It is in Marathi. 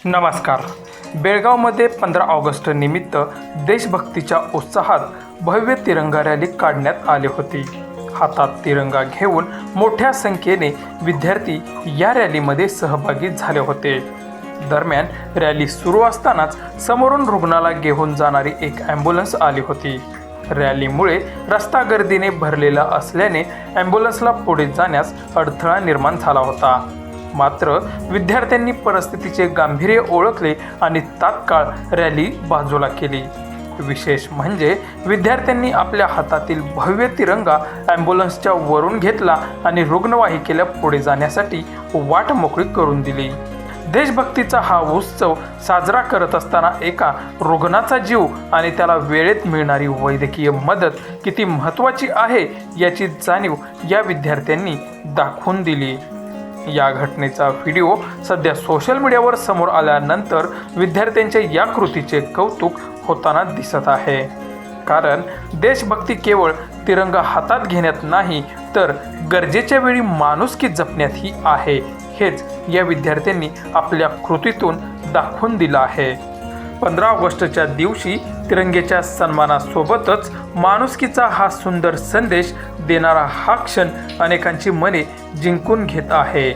नमस्कार. बेळगावमध्ये 15 ऑगस्ट निमित्त देशभक्तीच्या उत्साहात भव्य तिरंगा रॅली काढण्यात आली होती. हातात तिरंगा घेऊन मोठ्या संख्येने विद्यार्थी या रॅलीमध्ये सहभागी झाले होते. दरम्यान रॅली सुरू असतानाच समोरून रुग्णाला घेऊन जाणारी एक ॲम्ब्युलन्स आली होती. रॅलीमुळे रस्ता गर्दीने भरलेला असल्याने ॲम्ब्युलन्सला पुढे जाण्यास अडथळा निर्माण झाला होता. मात्र विद्यार्थ्यांनी परिस्थितीचे गांभीर्य ओळखले आणि तात्काळ रॅली बाजूला केली. विशेष म्हणजे विद्यार्थ्यांनी आपल्या हातातील भव्य तिरंगा ॲम्ब्युलन्सच्या वरून घेतला आणि रुग्णवाहिकेला पुढे जाण्यासाठी वाट मोकळी करून दिली. देशभक्तीचा हा उत्सव साजरा करत असताना एका रुग्णाचा जीव आणि त्याला वेळेत मिळणारी वैद्यकीय मदत किती महत्त्वाची आहे याची जाणीव या विद्यार्थ्यांनी दाखवून दिली. या घटनेचा व्हिडिओ सध्या सोशल मीडियावर समोर आल्यानंतर विद्यार्थ्यांच्या या कृतीचे कौतुक होताना दिसत आहे. कारण देशभक्ती केवळ तिरंगा हातात घेण्यात नाही तर गरजेच्या वेळी माणुसकी जपण्यातही आहे. हेच या विद्यार्थ्यांनी आपल्या कृतीतून दाखवून दिलं आहे. 15 ऑगस्टच्या दिवशी तिरंग्याच्या सन्मानासोबतच माणुसकीचा हा सुंदर संदेश देणारा हा क्षण अनेकांची मने जिंकून घेत आहे.